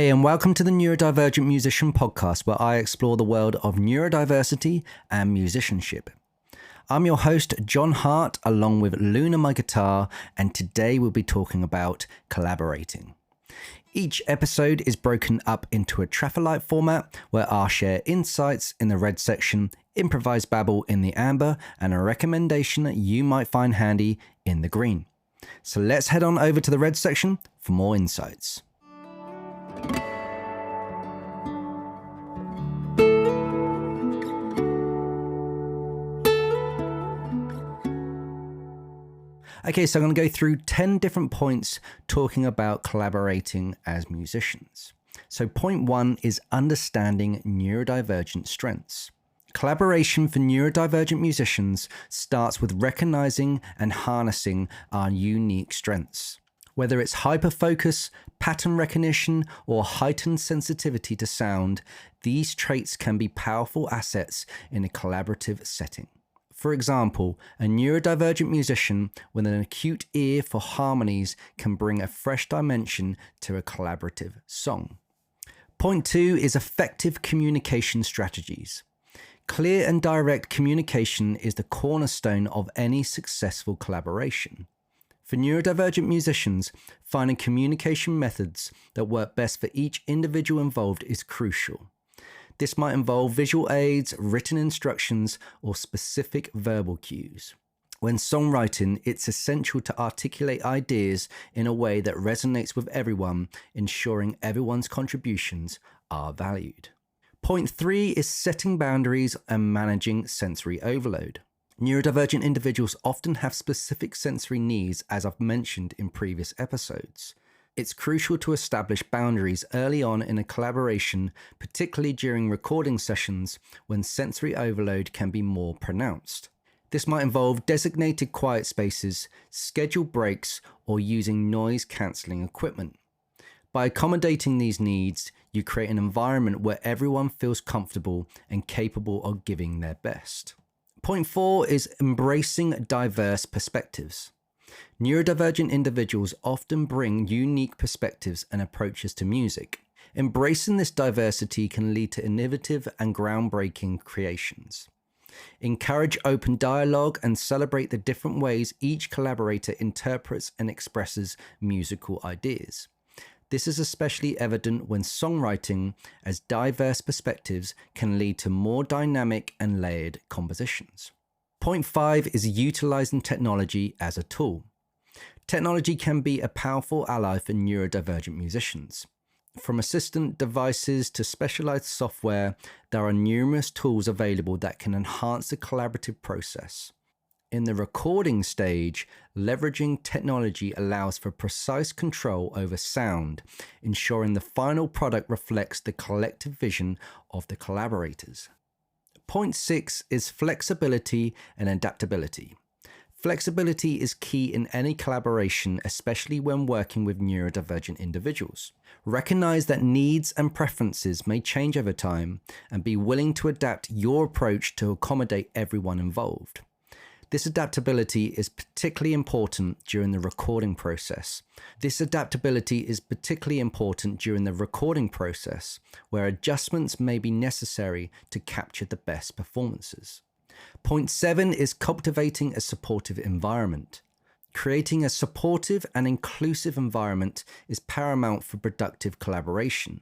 Hey, and welcome to the Neurodivergent Musician Podcast, where I explore the world of neurodiversity and musicianship. I'm your host, John Hart, along with Luna, my guitar, and today we'll be talking about collaborating. Each episode is broken up into a traffic format where I'll share insights in the red section, improvised babble in the amber, and a recommendation that you might find handy in the green. So let's head on over to the red section for more insights. Okay, so I'm going to go through 10 different points talking about collaborating as musicians. So point 1 is understanding neurodivergent strengths. Collaboration for neurodivergent musicians starts with recognizing and harnessing our unique strengths. Whether it's hyperfocus, pattern recognition, or heightened sensitivity to sound, these traits can be powerful assets in a collaborative setting. For example, a neurodivergent musician with an acute ear for harmonies can bring a fresh dimension to a collaborative song. Point 2 is effective communication strategies. Clear and direct communication is the cornerstone of any successful collaboration. For neurodivergent musicians, finding communication methods that work best for each individual involved is crucial. This might involve visual aids, written instructions, or specific verbal cues. When songwriting, it's essential to articulate ideas in a way that resonates with everyone, ensuring everyone's contributions are valued. Point 3 is setting boundaries and managing sensory overload. Neurodivergent individuals often have specific sensory needs, as I've mentioned in previous episodes. It's crucial to establish boundaries early on in a collaboration, particularly during recording sessions when sensory overload can be more pronounced. This might involve designated quiet spaces, scheduled breaks, or using noise-cancelling equipment. By accommodating these needs, you create an environment where everyone feels comfortable and capable of giving their best. Point 4 is embracing diverse perspectives. Neurodivergent individuals often bring unique perspectives and approaches to music. Embracing this diversity can lead to innovative and groundbreaking creations. Encourage open dialogue and celebrate the different ways each collaborator interprets and expresses musical ideas. This is especially evident when songwriting, as diverse perspectives can lead to more dynamic and layered compositions. Point 5 is utilizing technology as a tool. Technology can be a powerful ally for neurodivergent musicians. From assistant devices to specialized software, there are numerous tools available that can enhance the collaborative process. In the recording stage, leveraging technology allows for precise control over sound, ensuring the final product reflects the collective vision of the collaborators. Point 6 is flexibility and adaptability. Flexibility is key in any collaboration, especially when working with neurodivergent individuals. Recognize that needs and preferences may change over time, and be willing to adapt your approach to accommodate everyone involved. This adaptability is particularly important during the recording process. Where adjustments may be necessary to capture the best performances. Point 7 is cultivating a supportive environment. Creating a supportive and inclusive environment is paramount for productive collaboration.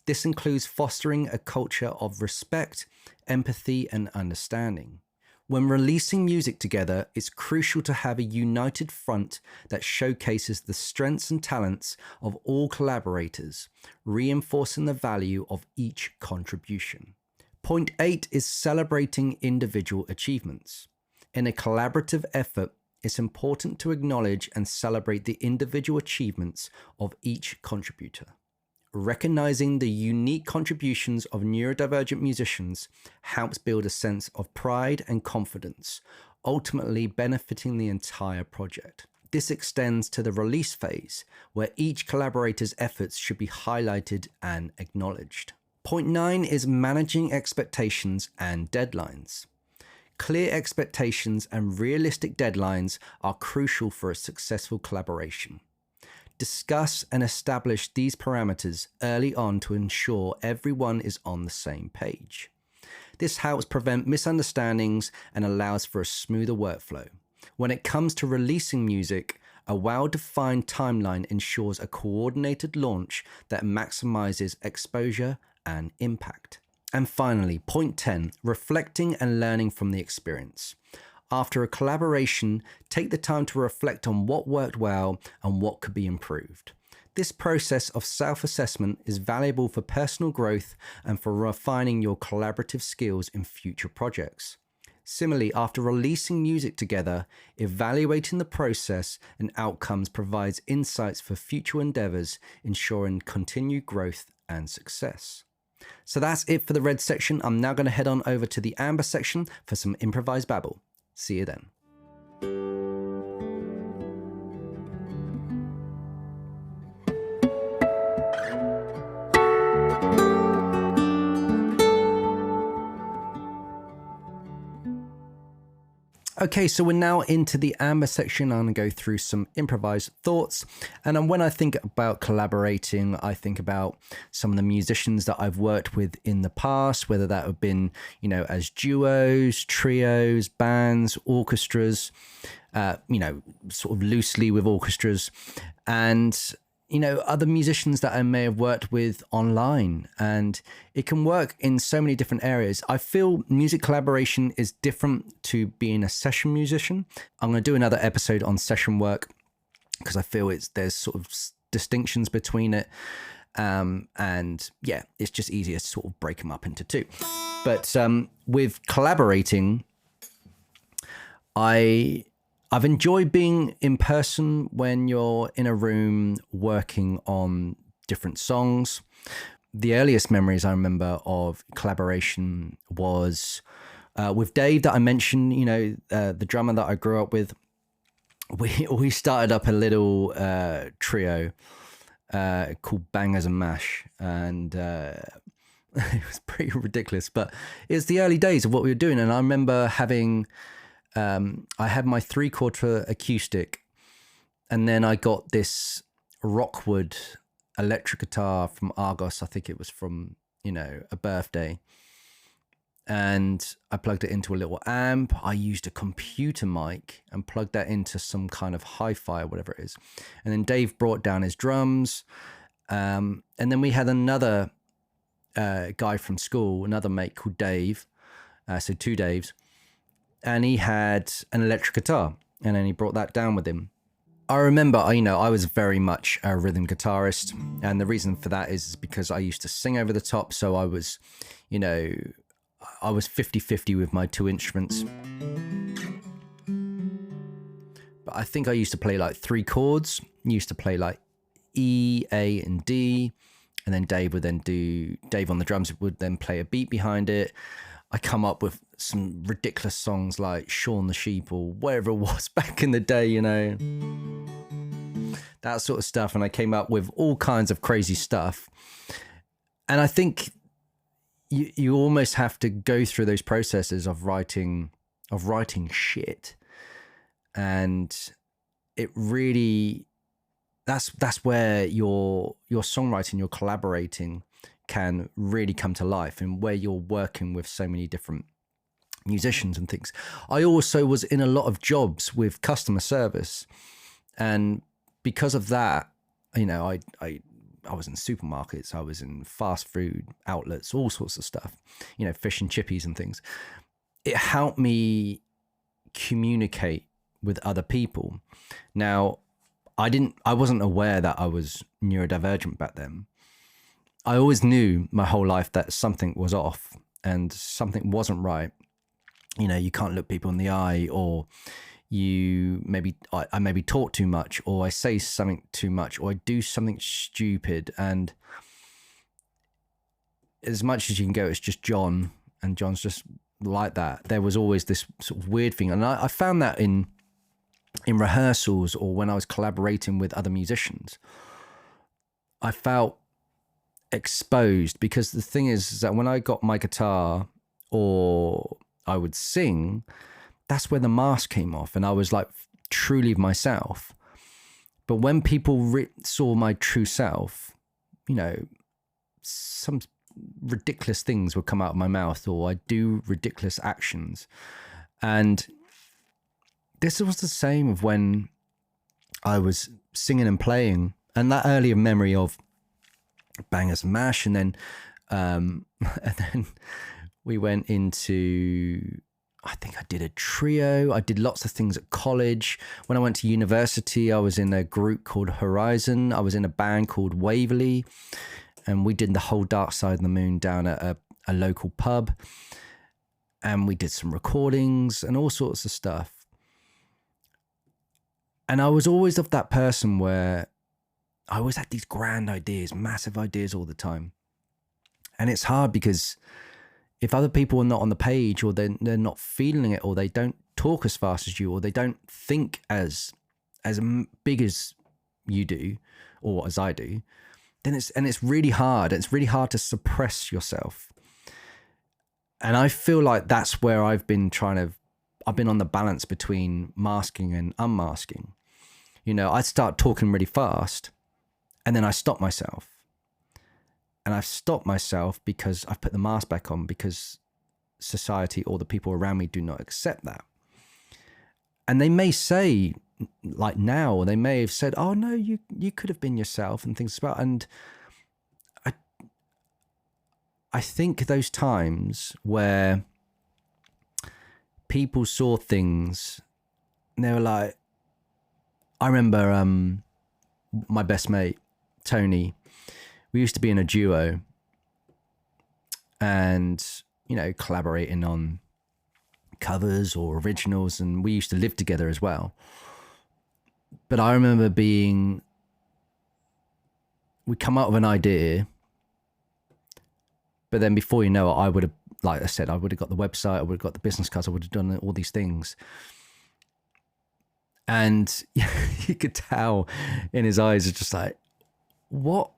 This includes fostering a culture of respect, empathy, and understanding. When releasing music together, it's crucial to have a united front that showcases the strengths and talents of all collaborators, reinforcing the value of each contribution. Point 8 is celebrating individual achievements. In a collaborative effort, it's important to acknowledge and celebrate the individual achievements of each contributor. Recognizing the unique contributions of neurodivergent musicians helps build a sense of pride and confidence, ultimately benefiting the entire project. This extends to the release phase, where each collaborator's efforts should be highlighted and acknowledged. Point 9 is managing expectations and deadlines. Clear expectations and realistic deadlines are crucial for a successful collaboration. Discuss and establish these parameters early on to ensure everyone is on the same page. This helps prevent misunderstandings and allows for a smoother workflow. When it comes to releasing music, a well-defined timeline ensures a coordinated launch that maximizes exposure and impact. And finally, point 10, reflecting and learning from the experience. After a collaboration, take the time to reflect on what worked well and what could be improved. This process of self-assessment is valuable for personal growth and for refining your collaborative skills in future projects. Similarly, after releasing music together, evaluating the process and outcomes provides insights for future endeavours, ensuring continued growth and success. So that's it for the red section. I'm now going to head on over to the amber section for some improvised babble. See you then. Okay, so we're now into the amber section. I'm going to go through some improvised thoughts. And when I think about collaborating, I think about some of the musicians that I've worked with in the past, whether that have been, as duos, trios, bands, orchestras, sort of loosely with orchestras, and other musicians that I may have worked with online, and it can work in so many different areas. I feel music collaboration is different to being a session musician. I'm going to do another episode on session work because I feel there's sort of distinctions between it. And yeah, it's just easier to sort of break them up into two. But with collaborating, I've enjoyed being in person when you're in a room working on different songs. The earliest memories I remember of collaboration was with Dave that I mentioned, the drummer that I grew up with. We started up a little trio called Bangers and Mash, and it was pretty ridiculous, but it was the early days of what we were doing. And I remember having... I had my 3/4 acoustic, and then I got this Rockwood electric guitar from Argos. I think it was from, a birthday. And I plugged it into a little amp. I used a computer mic and plugged that into some kind of hi-fi or whatever it is. And then Dave brought down his drums. And then we had another guy from school, another mate called Dave. So two Daves. And he had an electric guitar, and then he brought that down with him. I remember, I was very much a rhythm guitarist, and the reason for that is because I used to sing over the top, so I was, I was 50-50 with my two instruments. But I think I used to play like 3 chords, used to play like E, A, and D, and then Dave on the drums would then play a beat behind it. I come up with some ridiculous songs like Shaun the Sheep or whatever it was back in the day, that sort of stuff. And I came up with all kinds of crazy stuff. And I think you almost have to go through those processes of writing shit. And it really, that's where your songwriting, your collaborating can really come to life, and where you're working with so many different musicians and things. I also was in a lot of jobs with customer service, and because of that, I was in supermarkets, I was in fast food outlets, all sorts of stuff, fish and chippies and things. It helped me communicate with other people. Now, I wasn't aware that I was neurodivergent back then. I always knew my whole life that something was off and something wasn't right. You can't look people in the eye, or I maybe talk too much, or I say something too much, or I do something stupid. And as much as you can go, it's just John, and John's just like that. There was always this sort of weird thing. And I found that in rehearsals or when I was collaborating with other musicians, I felt exposed, because the thing is that when I got my guitar or I would sing, that's where the mask came off and I was like truly myself. But when people saw my true self, you know, some ridiculous things would come out of my mouth, or I do ridiculous actions. And this was the same of when I was singing and playing, and that earlier memory of Bangers and Mash, and then and then we went into, I think I did a trio. I did lots of things at college. When I went to university, I was in a group called Horizon. I was in a band called Waverley, and we did the whole Dark Side of the Moon down at a local pub, and we did some recordings and all sorts of stuff. And I was always of that person where I always had these grand ideas, massive ideas all the time. And it's hard because if other people are not on the page, or they're not feeling it, or they don't talk as fast as you, or they don't think as big as you do, or as I do, then it's really hard. It's really hard to suppress yourself. And I feel like that's where I've been on the balance between masking and unmasking. You know, I start talking really fast, and then I stop myself. And I've stopped myself because I've put the mask back on, because society or the people around me do not accept that. And they may say, like now, or they may have said, oh no, you could have been yourself, and things about. And I think those times where people saw things, and they were like, I remember my best mate, Tony, we used to be in a duo and, you know, collaborating on covers or originals, and we used to live together as well. But I remember we come up with an idea, but then before you know it, I would have, like I said, I would have got the website, I would have got the business cards, I would have done all these things. And you could tell in his eyes, it's just like, what?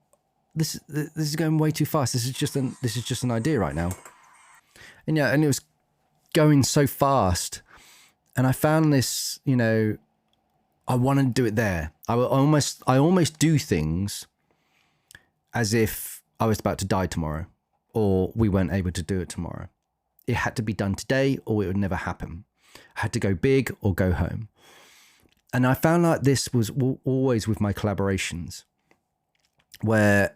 This is going way too fast. This is just an idea right now. And yeah, and it was going so fast. And I found this, you know, I wanted to do it there. I almost do things as if I was about to die tomorrow, or we weren't able to do it tomorrow. It had to be done today, or it would never happen. I had to go big or go home. And I found like this was always with my collaborations, where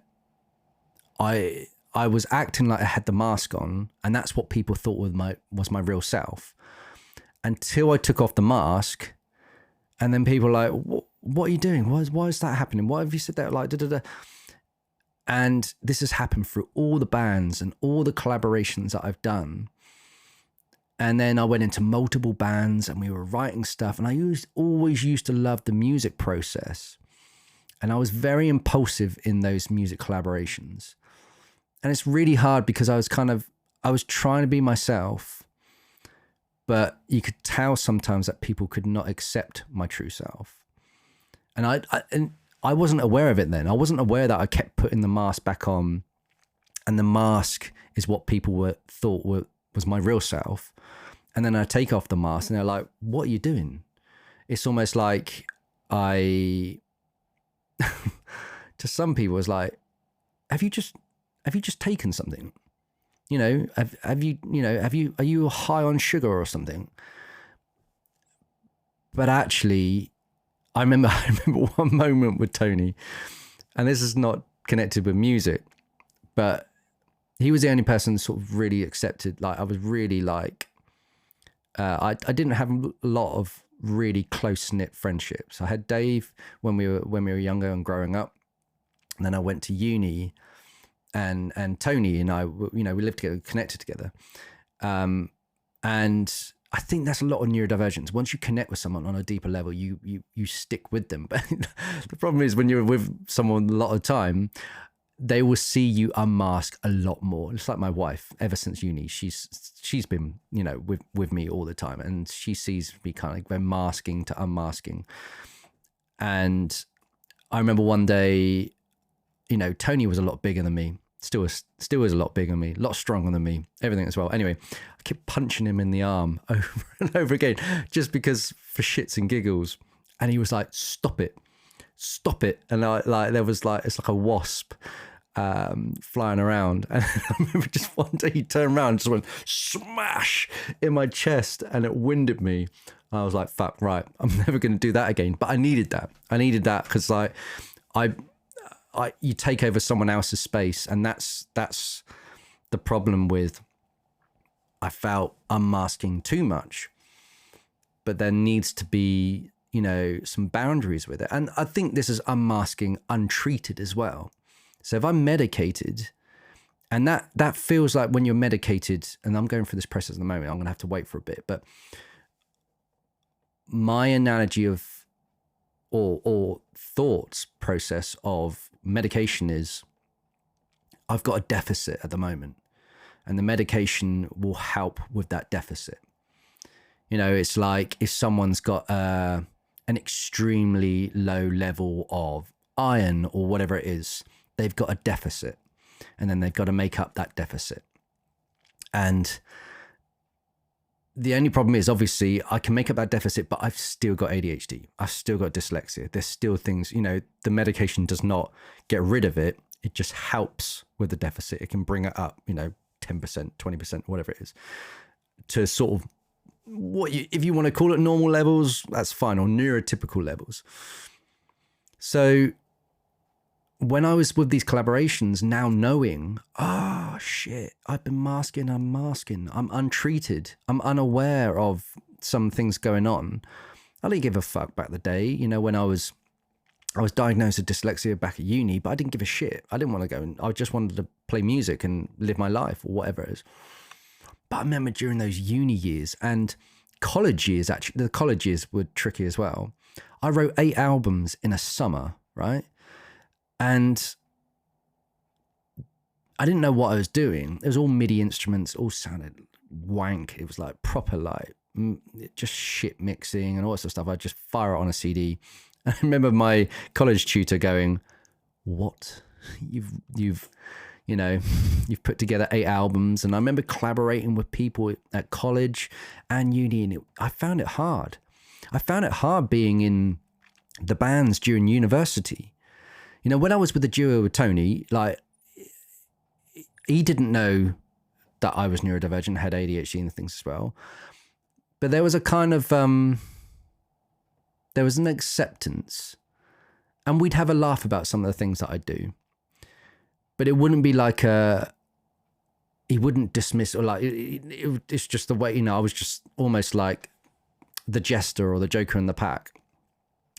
I was acting like I had the mask on, and that's what people thought was my real self, until I took off the mask. And then people were like, what are you doing? Why is that happening? Why have you said that? Like, da, da, da. And this has happened through all the bands and all the collaborations that I've done. And then I went into multiple bands, and we were writing stuff. And I always used to love the music process. And I was very impulsive in those music collaborations. And it's really hard because I was trying to be myself, but you could tell sometimes that people could not accept my true self. And I wasn't aware of it then. I wasn't aware that I kept putting the mask back on, and the mask is what people thought was my real self. And then I take off the mask, and they're like, what are you doing? It's almost like to some people, it's like, have you just taken something? You know, are you high on sugar or something? But actually, I remember one moment with Tony, and this is not connected with music, but he was the only person sort of really accepted. Like, I was really like, I didn't have a lot of really close-knit friendships. I had Dave when we were younger and growing up, and then I went to uni, and Tony and I, you know, we lived together, connected together, and I think that's a lot of neurodivergence. Once you connect with someone on a deeper level, you stick with them. But the problem is, when you're with someone a lot of time, they will see you unmask a lot more. It's like my wife. Ever since uni, she's been, you know, with me all the time, and she sees me kind of like going masking to unmasking. And I remember one day, you know, Tony was a lot bigger than me. Still is a lot bigger than me, a lot stronger than me, everything as well. Anyway, I kept punching him in the arm over and over again, just because, for shits and giggles. And he was like, stop it. stop it. And there was like, it's like a wasp flying around. And I remember just one day he turned around and just went smash in my chest, and it winded me. I was like, fuck, right, I'm never going to do that again. But I needed that. Because like you take over someone else's space, and that's the problem with, I felt, unmasking too much. But there needs to be, you know, some boundaries with it. And I think this is unmasking untreated as well. So if I'm medicated, and that feels like when you're medicated, and I'm going through this process at the moment, I'm going to have to wait for a bit, but my analogy of, or thoughts process of medication is, I've got a deficit at the moment, and the medication will help with that deficit. You know, it's like if someone's got an extremely low level of iron or whatever it is, they've got a deficit, and then they've got to make up that deficit. And the only problem is, obviously, I can make up that deficit, but I've still got ADHD. I've still got dyslexia. There's still things, you know, the medication does not get rid of it. It just helps with the deficit. It can bring it up, you know, 10%, 20%, whatever it is, to sort of, if you want to call it normal levels, that's fine, or neurotypical levels. So when I was with these collaborations, now knowing, oh shit, I've been masking, I'm untreated, I'm unaware of some things going on. I didn't give a fuck back the day, you know, when I was diagnosed with dyslexia back at uni, but I didn't give a shit. I didn't want to go, and I just wanted to play music and live my life, or whatever it is. But I remember during those uni years and college years, actually, the college years were tricky as well. I wrote 8 albums in a summer, right? And I didn't know what I was doing. It was all MIDI instruments, all sounded wank. It was like proper, like, just shit mixing and all that sort of stuff. I'd just fire it on a CD. I remember my college tutor going, what? You've you know, you've put together 8 albums. And I remember collaborating with people at college and uni, and I found it hard. I found it hard being in the bands during university. You know, when I was with the duo with Tony, like, he didn't know that I was neurodivergent, had ADHD and things as well. But there was a kind of, there was an acceptance. And we'd have a laugh about some of the things that I do. But it wouldn't be like he wouldn't dismiss, or like, it's just the way, you know, I was just almost like the jester or the joker in the pack.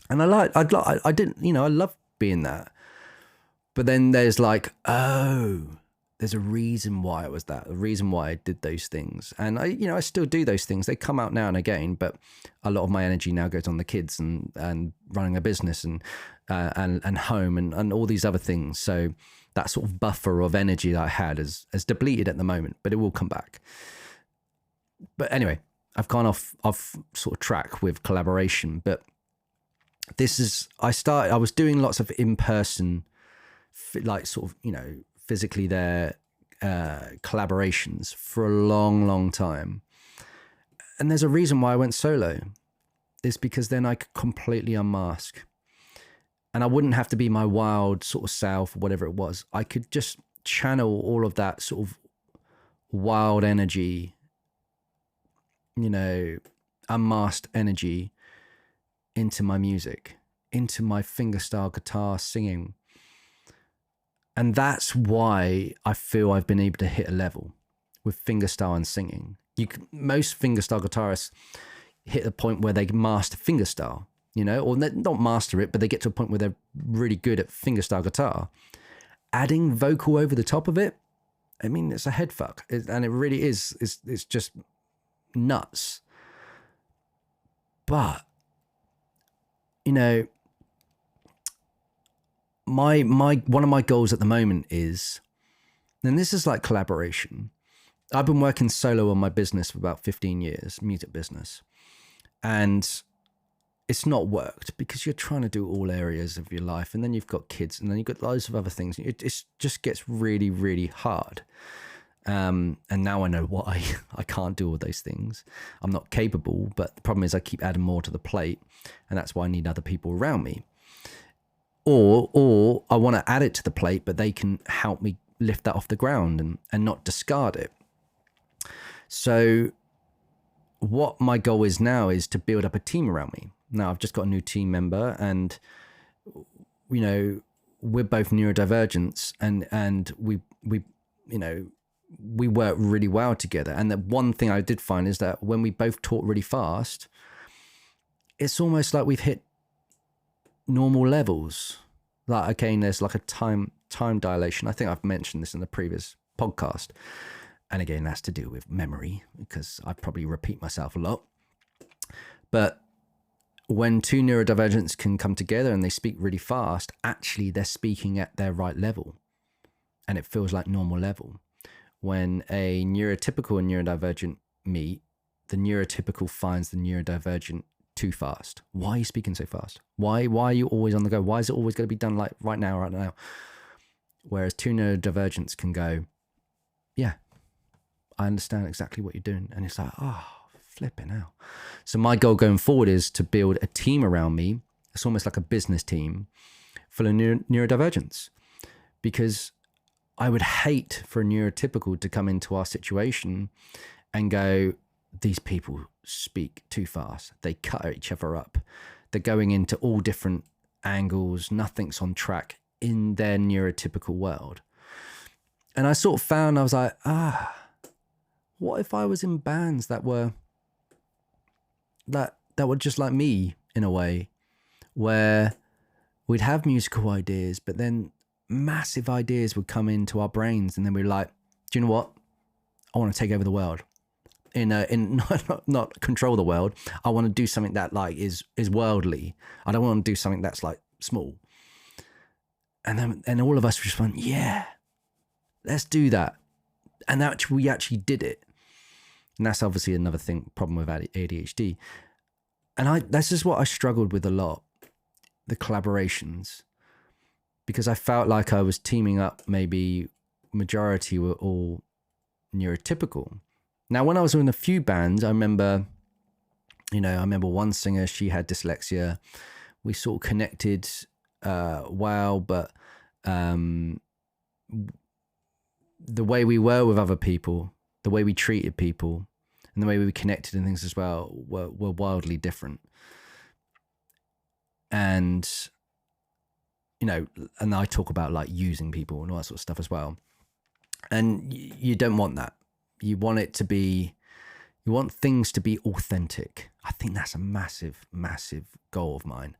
And I didn't, you know, I love being that. But then there's like, oh, there's a reason why it was that, a reason why I did those things. And I still do those things. They come out now and again, but a lot of my energy now goes on the kids and running a business and home and all these other things. So that sort of buffer of energy that I had is depleted at the moment, but it will come back. But anyway, I've gone off sort of track with collaboration, but I was doing lots of in-person, like sort of, you know, physically there, collaborations for a long, long time. And there's a reason why I went solo. It's because then I could completely unmask. And I wouldn't have to be my wild sort of self, or whatever it was. I could just channel all of that sort of wild energy, you know, unmasked energy into my music, into my fingerstyle guitar singing. And that's why I feel I've been able to hit a level with fingerstyle and singing. Most fingerstyle guitarists hit the point where they master fingerstyle, you know, or not master it, but they get to a point where they're really good at fingerstyle guitar. Adding vocal over the top of it, I mean, it's a head fuck. And it really is. It's just nuts. But, you know, one of my goals at the moment is, and this is like collaboration. I've been working solo on my business for about 15 years, music business. And it's not worked because you're trying to do all areas of your life. And then you've got kids, and then you've got loads of other things. It just gets really, really hard. And now I know why I can't do all those things. I'm not capable, but the problem is I keep adding more to the plate. And that's why I need other people around me. or I want to add it to the plate, but they can help me lift that off the ground and not discard it. So what my goal is now is to build up a team around me. Now I've just got a new team member, and we're both neurodivergents, and we work really well together. And the one thing I did find is that when we both talk really fast, it's almost like we've hit normal levels. Like, okay, and there's like a time dilation. I think I've mentioned this in the previous podcast. And again, that's to do with memory, because I probably repeat myself a lot. But when two neurodivergents can come together and they speak really fast, actually they're speaking at their right level, and it feels like normal level. When a neurotypical and neurodivergent meet, the neurotypical finds the neurodivergent too fast. Why are you speaking so fast? Why are you always on the go? Why is it always going to be done like right now? Whereas two neurodivergents can go, yeah, I understand exactly what you're doing. And it's like, oh, flipping hell. So my goal going forward is to build a team around me. It's almost like a business team full of neurodivergents, because I would hate for a neurotypical to come into our situation and go, these people speak too fast. They cut each other up. They're going into all different angles. Nothing's on track in their neurotypical world. And I sort of found, I was like, what if I was in bands that were just like me in a way, where we'd have musical ideas, but then massive ideas would come into our brains, and then we're like, do you know what? I want to take over the world. Not control the world. I want to do something that like is worldly. I don't want to do something that's like small. And all of us just went, yeah, let's do that. And we actually did it. And that's obviously another problem with ADHD. And this is what I struggled with a lot, the collaborations, because I felt like I was teaming up, maybe majority were all neurotypical. Now, when I was in a few bands, I remember one singer, she had dyslexia. We sort of connected well, but the way we were with other people, the way we treated people, and the way we connected and things as well were wildly different. And, and I talk about like using people and all that sort of stuff as well. And you don't want that. You want things to be authentic. I think that's a massive, massive goal of mine.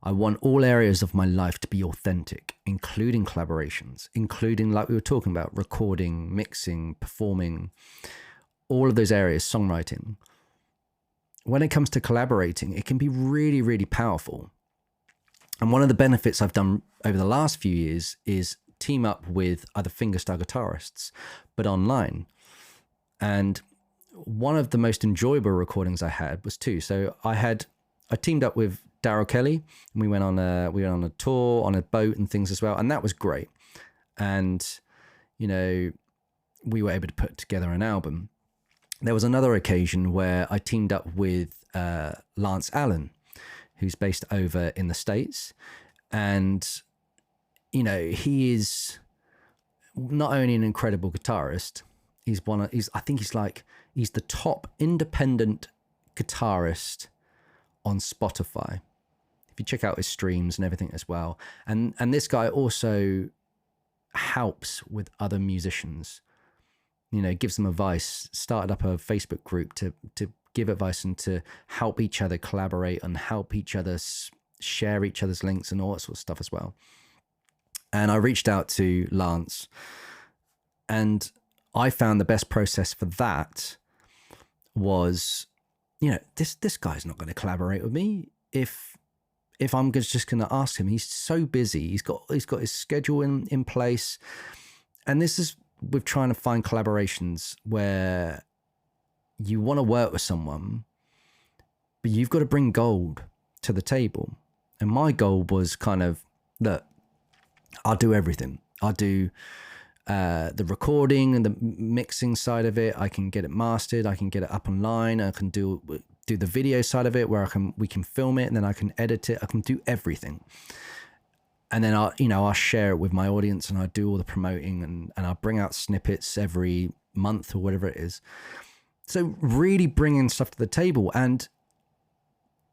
I want all areas of my life to be authentic, including collaborations, including, like we were talking about, recording, mixing, performing, all of those areas, songwriting. When it comes to collaborating, it can be really, really powerful. And one of the benefits I've done over the last few years is team up with other fingerstyle guitarists, but online. And one of the most enjoyable recordings I had was two. So I teamed up with Daryl Kelly, and we went on a tour on a boat and things as well, and that was great. And we were able to put together an album. There was another occasion where I teamed up with Lance Allen, who's based over in the States, and he is not only an incredible guitarist. He's the top independent guitarist on Spotify. If you check out his streams and everything as well. And this guy also helps with other musicians, gives them advice, started up a Facebook group to give advice and to help each other collaborate and help each other share each other's links and all that sort of stuff as well. And I reached out to Lance, and I found the best process for that was, this guy's not going to collaborate with me if I'm just going to ask him. He's so busy. He's got his schedule in place. And this is with trying to find collaborations where you want to work with someone, but you've got to bring gold to the table. And my goal was kind of, look, I'll do everything. I'll do the recording and the mixing side of it. I can get it mastered. I can get it up online. I can do the video side of it where we can film it, and then I can edit it. I can do everything. and then I'll share it with my audience, and I do all the promoting, and I'll bring out snippets every month or whatever it is. So really bringing stuff to the table, and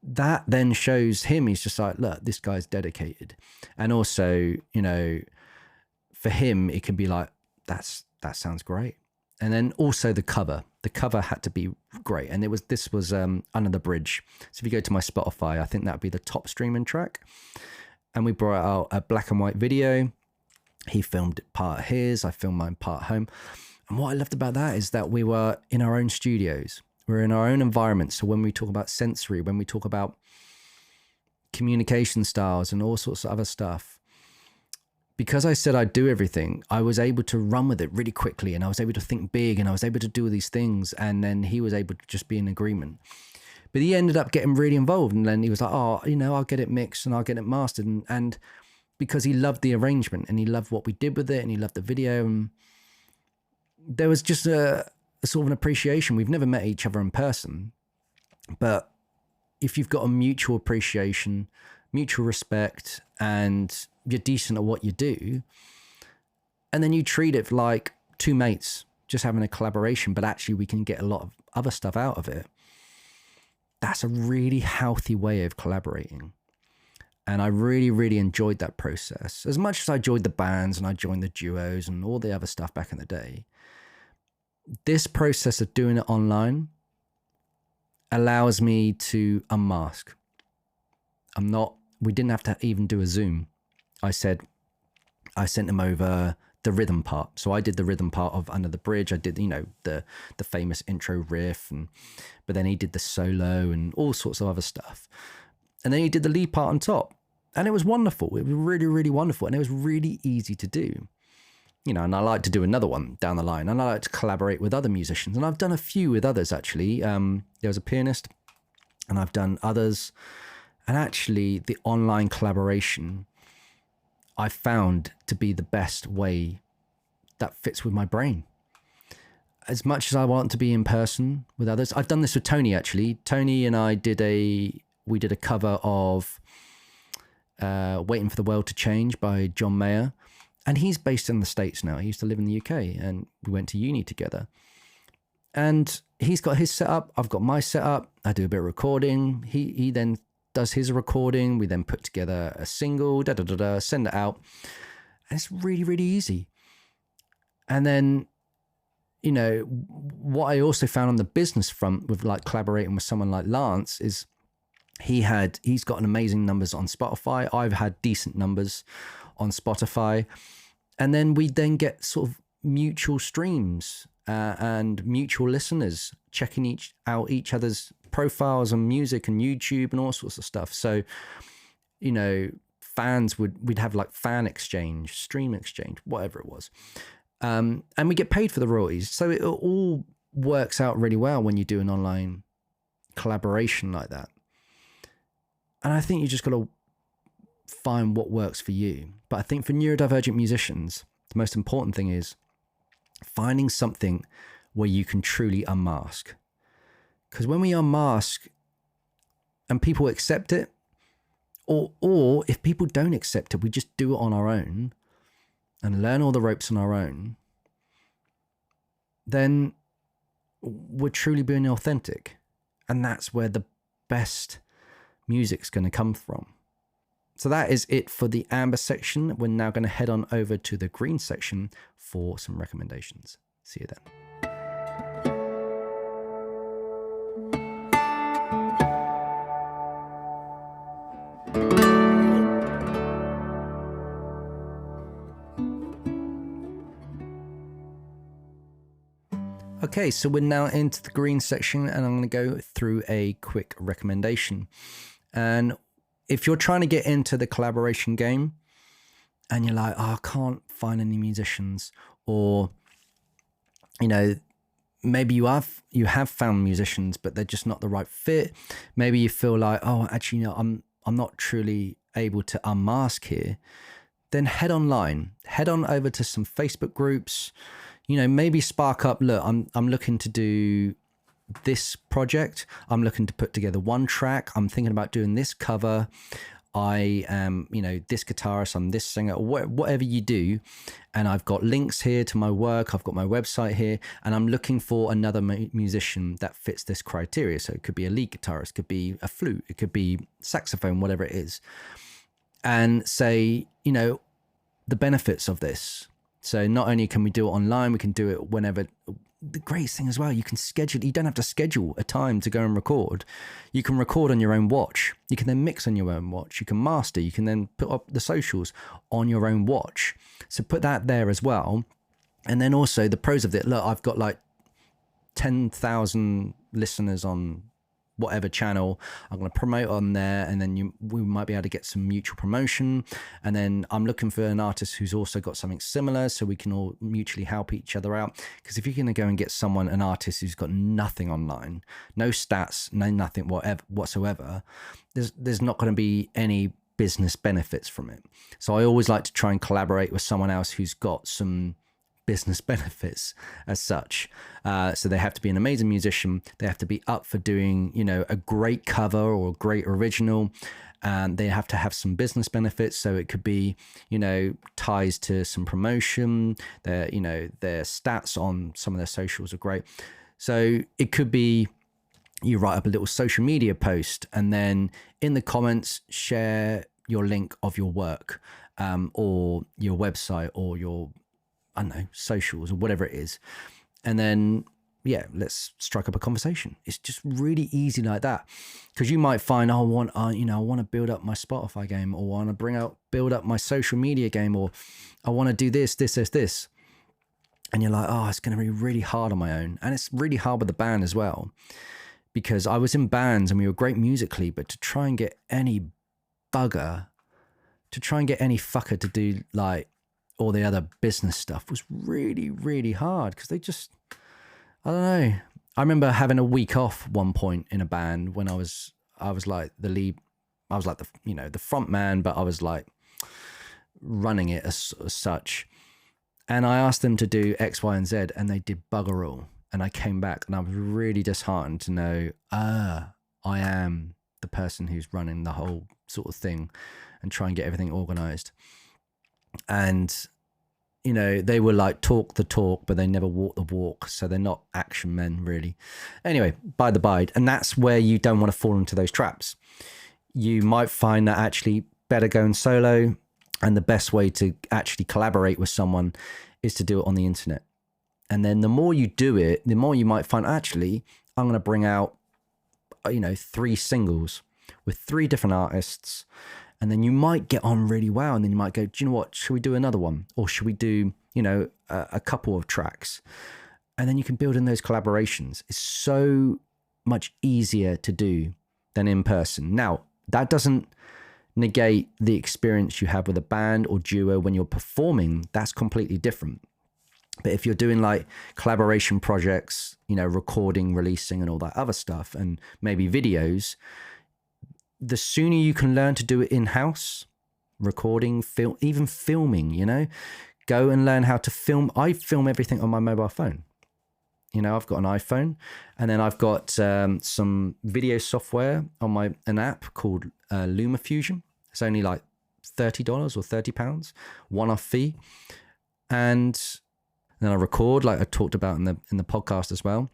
that then shows him, he's just like, look, this guy's dedicated. And also, for him, it can be like, that sounds great. And then also the cover had to be great. And this was Under the Bridge. So if you go to my Spotify, I think that'd be the top streaming track. And we brought out a black and white video. He filmed part of his, I filmed mine part home. And what I loved about that is that we were in our own studios. We're in our own environment. So when we talk about sensory, when we talk about communication styles and all sorts of other stuff, because I said I'd do everything, I was able to run with it really quickly, and I was able to think big, and I was able to do all these things. And then he was able to just be in agreement. But he ended up getting really involved. And then he was like, oh, I'll get it mixed and I'll get it mastered. And because he loved the arrangement and he loved what we did with it and he loved the video. And there was just a sort of an appreciation. We've never met each other in person, but if you've got a mutual appreciation, mutual respect, and you're decent at what you do, and then you treat it like two mates just having a collaboration, but actually we can get a lot of other stuff out of it. That's a really healthy way of collaborating. And I really, really enjoyed that process. As much as I enjoyed the bands and I joined the duos and all the other stuff back in the day, this process of doing it online allows me to unmask. We didn't have to even do a Zoom. I sent him over the rhythm part. So I did the rhythm part of Under the Bridge. I did, the famous intro riff, but then he did the solo and all sorts of other stuff. And then he did the lead part on top. And it was wonderful. It was really, really wonderful. And it was really easy to do. And I like to do another one down the line. And I like to collaborate with other musicians. And I've done a few with others, actually. There was a pianist, and I've done others. And actually, the online collaboration I found to be the best way that fits with my brain. As much as I want to be in person with others, I've done this with Tony, actually. Tony and I did a cover of Waiting for the World to Change by John Mayer. And he's based in the States now. He used to live in the UK, and we went to uni together. And he's got his setup. I've got my setup. I do a bit of recording. He then does his recording. We then put together a single, send it out. And it's really, really easy. And then, what I also found on the business front with like collaborating with someone like Lance is he's got an amazing numbers on Spotify. I've had decent numbers on Spotify. And then we then get sort of mutual streams and mutual listeners checking out each other's profiles on music and YouTube and all sorts of stuff. So, fans we'd have like fan exchange, stream exchange, whatever it was. And we get paid for the royalties. So it all works out really well when you do an online collaboration like that. And I think you just got to find what works for you. But I think for neurodivergent musicians, the most important thing is finding something where you can truly unmask. Because when we unmask and people accept it, or if people don't accept it, we just do it on our own and learn all the ropes on our own, then we're truly being authentic. And that's where the best music's going to come from. So that is it for the amber section. We're now going to head on over to the green section for some recommendations. See you then. Okay, so we're now into the green section, and I'm going to go through a quick recommendation. And if you're trying to get into the collaboration game and you're like, oh, I can't find any musicians, or, maybe you have found musicians, but they're just not the right fit. Maybe you feel like, oh, actually, I'm not truly able to unmask here. Then head online, head on over to some Facebook groups, maybe spark up, look, I'm looking to do this project. I'm looking to put together one track. I'm thinking about doing this cover. I am, this guitarist, I'm this singer, or whatever you do. And I've got links here to my work. I've got my website here, and I'm looking for another musician that fits this criteria. So it could be a lead guitarist, could be a flute, it could be saxophone, whatever it is. And say, the benefits of this. So not only can we do it online, we can do it whenever. The greatest thing as well, you can schedule, you don't have to schedule a time to go and record. You can record on your own watch. You can then mix on your own watch. You can master. You can then put up the socials on your own watch. So put that there as well. And then also the pros of it. Look, I've got like 10,000 listeners on whatever channel. I'm going to promote on there, and then we might be able to get some mutual promotion. And then I'm looking for an artist who's also got something similar, so we can all mutually help each other out. Because if you're going to go and get an artist who's got nothing online, no stats, no nothing whatsoever, there's not going to be any business benefits from it. So I always like to try and collaborate with someone else who's got some business benefits as such. So they have to be an amazing musician. They have to be up for doing, a great cover or a great original. And they have to have some business benefits. So it could be, ties to some promotion. Their stats on some of their socials are great. So it could be you write up a little social media post, and then in the comments, share your link of your work, or your website, or your, I don't know, socials, or whatever it is. And then, let's strike up a conversation. It's just really easy like that. Because you might find, I want to build up my Spotify game, or I want to build up my social media game, or I want to do this. And you're like, oh, it's going to be really hard on my own. And it's really hard with the band as well. Because I was in bands and we were great musically, but to try and get any fucker to do like all the other business stuff was really, really hard, because they just, I don't know. I remember having a week off one point in a band when I was like the lead, I was like the front man, but I was like running it as such. And I asked them to do X, Y, and Z, and they did bugger all. And I came back and I was really disheartened to know, I am the person who's running the whole sort of thing and try and get everything organized. And, they were like talk the talk, but they never walk the walk. So they're not action men, really. Anyway, by the by, and that's where you don't want to fall into those traps. You might find that actually better going solo, and the best way to actually collaborate with someone is to do it on the internet. And then the more you do it, the more you might find, actually, I'm going to bring out, 3 singles with 3 different artists. And then you might get on really well. And then you might go, do you know what? Should we do another one? Or should we do, a couple of tracks? And then you can build in those collaborations. It's so much easier to do than in person. Now, that doesn't negate the experience you have with a band or duo when you're performing. That's completely different. But if you're doing like collaboration projects, recording, releasing, and all that other stuff, and maybe videos, the sooner you can learn to do it in-house, recording, film, even filming, go and learn how to film. I film everything on my mobile phone. I've got an iPhone, and then I've got some video software on an app called LumaFusion. It's only like $30 or £30, one-off fee. And then I record, like I talked about in the podcast as well.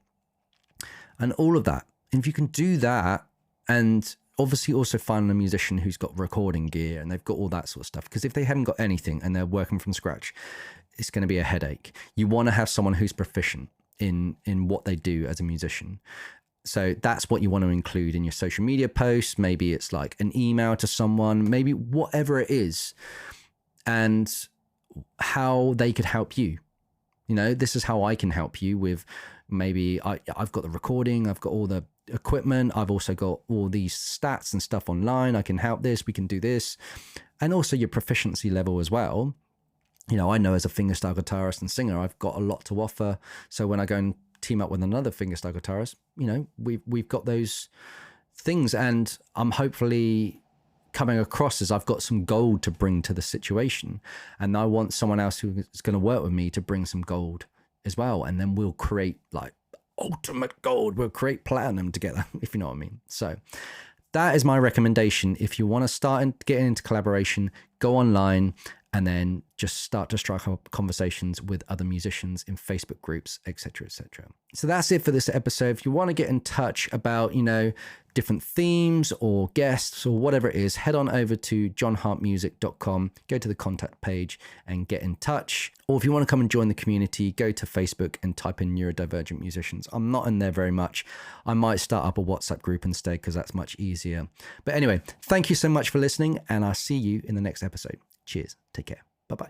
And all of that. And if you can do that, and obviously also find a musician who's got recording gear and they've got all that sort of stuff. Because if they haven't got anything and they're working from scratch, it's going to be a headache. You want to have someone who's proficient in what they do as a musician. So that's what you want to include in your social media posts. Maybe it's like an email to someone, maybe whatever it is, and how they could help you. This is how I can help you with, maybe I've got the recording, I've got all the equipment, I've also got all these stats and stuff online. I can help this, we can do this. And also your proficiency level as well. I know as a fingerstyle guitarist and singer, I've got a lot to offer. So when I go and team up with another fingerstyle guitarist, we've got those things, and I'm hopefully coming across as I've got some gold to bring to the situation, and I want someone else who is going to work with me to bring some gold as well, and then we'll create like ultimate gold. We'll create platinum together, if you know what I mean. So that is my recommendation. If you want to start getting into collaboration, go online and then just start to strike up conversations with other musicians in Facebook groups, etc., etc. So that's it for this episode. If you want to get in touch about, different themes or guests or whatever it is, head on over to johnhartmusic.com, go to the contact page and get in touch. Or if you want to come and join the community, go to Facebook and type in neurodivergent musicians. I'm not in there very much. I might start up a WhatsApp group instead because that's much easier. But anyway, thank you so much for listening, and I'll see you in the next episode. Cheers. Take care. Bye-bye.